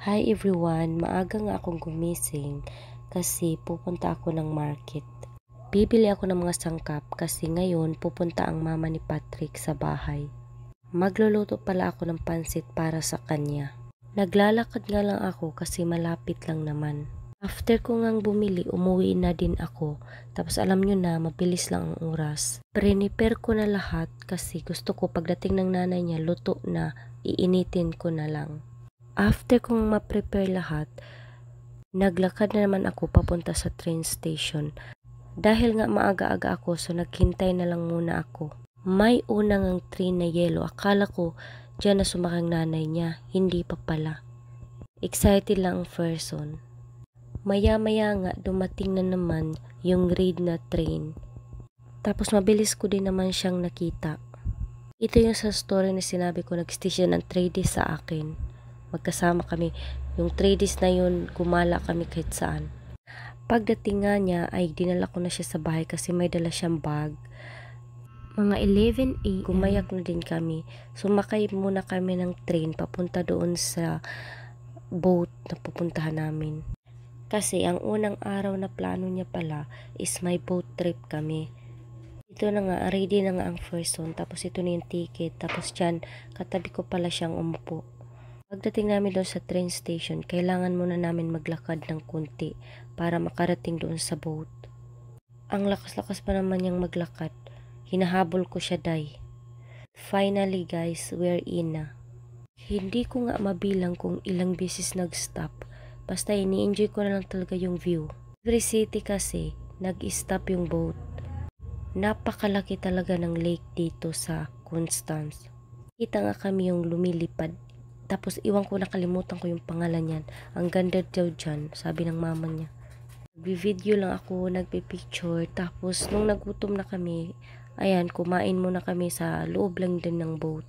Hi everyone, maaga nga akong gumising kasi pupunta ako ng market. Bibili ako ng mga sangkap kasi ngayon pupunta ang mama ni Patrick sa bahay. Magluluto pala ako ng pansit para sa kanya. Naglalakad nga lang ako kasi malapit lang naman. After ko ngang bumili, umuwi na din ako. Tapos alam nyo na, mabilis lang ang oras. Prepare ko na lahat kasi gusto ko pagdating ng nanay niya, luto na, iinitin ko na lang. After kong ma-prepare lahat, naglakad na naman ako papunta sa train station. Dahil nga maaga-aga ako, so naghintay na lang muna ako. May unang ang train na yellow. Akala ko dyan na sumakang nanay niya. Hindi pa pala. Excited lang ang person. Maya-maya nga dumating na naman yung red na train. Tapos mabilis ko din naman siyang nakita. Ito yung sa story na sinabi ko, nag-stay ng 3 days sa akin. Magkasama kami. Yung 3 days na yun, gumala kami kahit saan. Pagdating nga niya, ay dinala ko na siya sa bahay kasi may dala siyang bag. Mga 11 AM, gumayak na din kami. Sumakay muna kami ng train papunta doon sa boat na pupuntahan namin. Kasi ang unang araw na plano niya pala is may boat trip kami. Ito na nga, ready na nga ang person. Tapos ito na yung ticket. Tapos dyan, katabi ko pala siyang umupo. Pagdating namin doon sa train station, kailangan muna namin maglakad ng kunti para makarating doon sa boat. Ang lakas-lakas pa naman niyang maglakad. Hinahabol ko siya, day. Finally guys, we're in na. Hindi ko nga mabilang kung ilang beses nag-stop. Basta ini-enjoy ko na lang talaga yung view. Every city kasi, nag-stop yung boat. Napakalaki talaga ng lake dito sa Constance. Kita nga kami yung lumilipad. Tapos iwan ko, nakalimutan ko yung pangalan niyan. Ang ganda daw dyan, sabi ng mama niya. Nagbi-video lang ako, nagpi-picture. Tapos nung nagutom na kami, ayan, kumain muna kami sa loob lang din ng boat.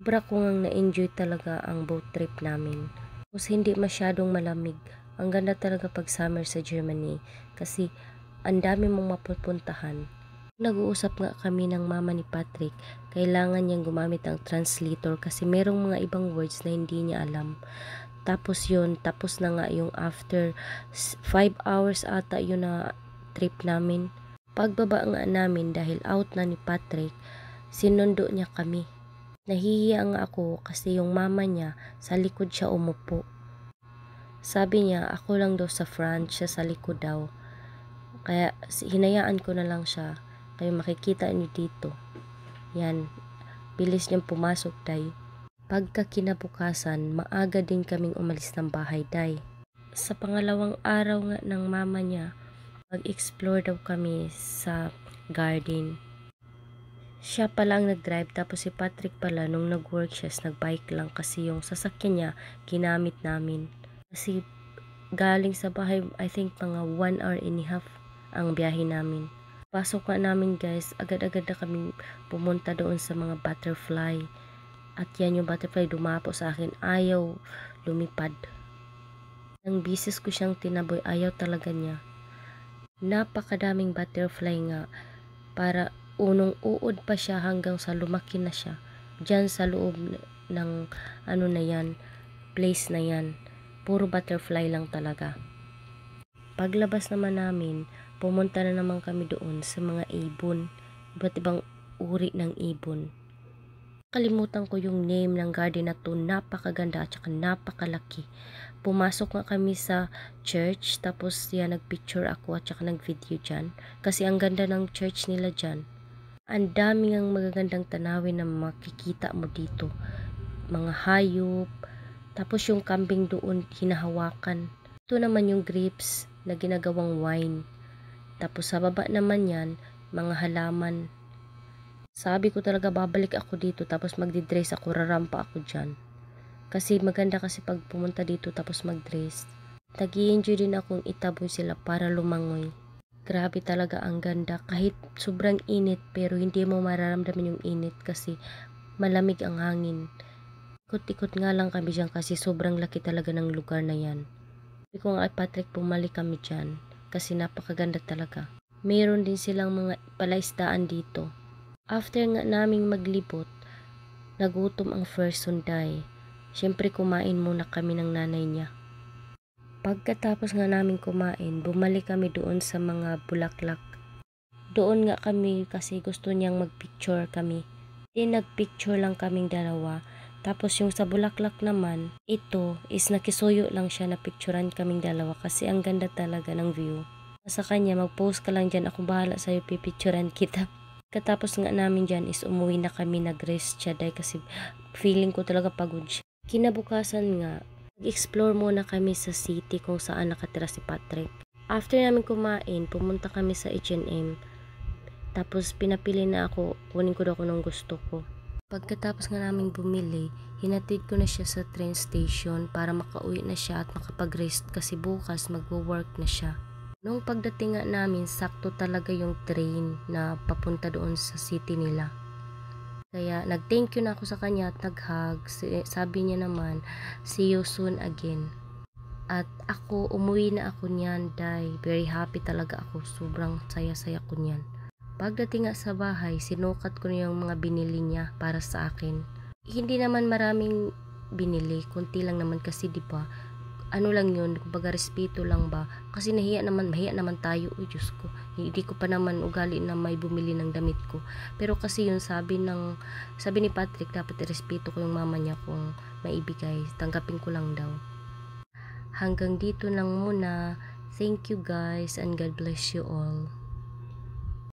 Sobra ko ngang na-enjoy talaga ang boat trip namin. Tapos hindi masyadong malamig. Ang ganda talaga pag summer sa Germany. Kasi ang dami mong mapupuntahan. Nag-uusap nga kami ng mama ni Patrick, kailangan niyang gumamit ng translator kasi merong mga ibang words na hindi niya alam. Tapos yun, tapos na nga yung after 5 hours ata yun na trip namin. Pagbaba nga namin dahil out na ni Patrick, sinundo niya kami. Nahihiya nga ako kasi yung mama niya sa likod siya umupo. Sabi niya ako lang daw sa front, siya sa likod daw. Kaya hinayaan ko na lang siya. Kayo makikita niyo dito. Yan, bilis niyang pumasok, day. Pagka kinabukasan, maaga din kaming umalis ng bahay, day. Sa pangalawang araw nga ng mama niya, mag-explore daw kami sa garden. Siya pala ang nag-drive, tapos si Patrick pala nung nag-work siya, nag-bike lang kasi yung sasakyan niya, ginamit namin. Kasi galing sa bahay, I think mga 1 hour and a half ang biyahe namin. Pasok nga namin guys, agad-agad na kami pumunta doon sa mga butterfly. At yan yung butterfly dumapo sa akin, ayaw lumipad. Nang bisis ko siyang tinaboy, ayaw talaga niya. Napakadaming butterfly nga, para unong uod pa siya hanggang sa lumaki na siya. Diyan sa loob ng ano na yan, place na yan. Puro butterfly lang talaga. Paglabas naman namin, pumunta na naman kami doon sa mga ibon. Iba't ibang uri ng ibon. Kalimutan ko yung name ng garden na to. Napakaganda at saka napakalaki. Pumasok nga kami sa church, tapos yan, nagpicture ako at saka nagvideo dyan. Kasi ang ganda ng church nila dyan. Ang dami ng magagandang tanawin na makikita mo dito. Mga hayop. Tapos yung kambing doon hinahawakan. Ito naman yung grapes na ginagawang wine. Tapos sa baba naman yan, mga halaman. Sabi ko talaga babalik ako dito, tapos magdi-dress ako, rarampa ako dyan. Kasi maganda kasi pag pumunta dito tapos mag-dress. Nag-i-enjoy din akong itaboy sila para lumangoy. Grabe talaga ang ganda. Kahit sobrang init pero hindi mo mararamdaman yung init kasi malamig ang hangin. Ikot-ikot nga lang kami dyan kasi sobrang laki talaga ng lugar na yan. Sabi ko nga, Patrick, bumalik kami dyan kasi napakaganda talaga. Meron din silang mga palaisdaan dito. After nga naming maglibot, nagutom ang first Sunday. Siyempre kumain muna kami ng nanay niya. Pagkatapos nga namin kumain, bumalik kami doon sa mga bulaklak. Doon nga kami kasi gusto niyang magpicture kami. Nagpicture lang kaming dalawa. Tapos yung sa bulaklak naman, ito is nakisuyo lang siya na picturean kaming dalawa kasi ang ganda talaga ng view. Sa kanya, mag-post ka lang dyan, ako bahala sa'yo, pipicturean kita. Katapos nga namin dyan is umuwi na kami, nag-rest siya dahil kasi feeling ko talaga pagod siya. Kinabukasan nga, nag-explore muna kami sa city kung saan nakatira si Patrick. After namin kumain, pumunta kami sa H&M. Tapos pinapili na ako, kunin ko daw ako ng gusto ko. Pagkatapos nga namin bumili, hinatid ko na siya sa train station para makauwi na siya at makapag-rest kasi bukas magwo-work na siya. Nung pagdating nga namin, sakto talaga yung train na papunta doon sa city nila. Kaya nag-thank you na ako sa kanya at nag-hug. Sabi niya naman, see you soon again. At ako, umuwi na ako niyan dahil very happy talaga ako. Sobrang saya-saya ko niyan. Pagdating nga sa bahay, sinukat ko na yung mga binili niya para sa akin. Hindi naman maraming binili, konti lang naman kasi 'di ba? Ano lang 'yun, kumbaga respeto lang ba? Kasi mahiya naman tayo. Uy, Diyos ko. Hindi ko pa naman ugali na may bumili ng damit ko. Pero kasi 'yun sabi ni Patrick, dapat irespeto ko yung mama niya kung maibigay. Tanggapin ko lang daw. Hanggang dito lang muna. Thank you guys and God bless you all.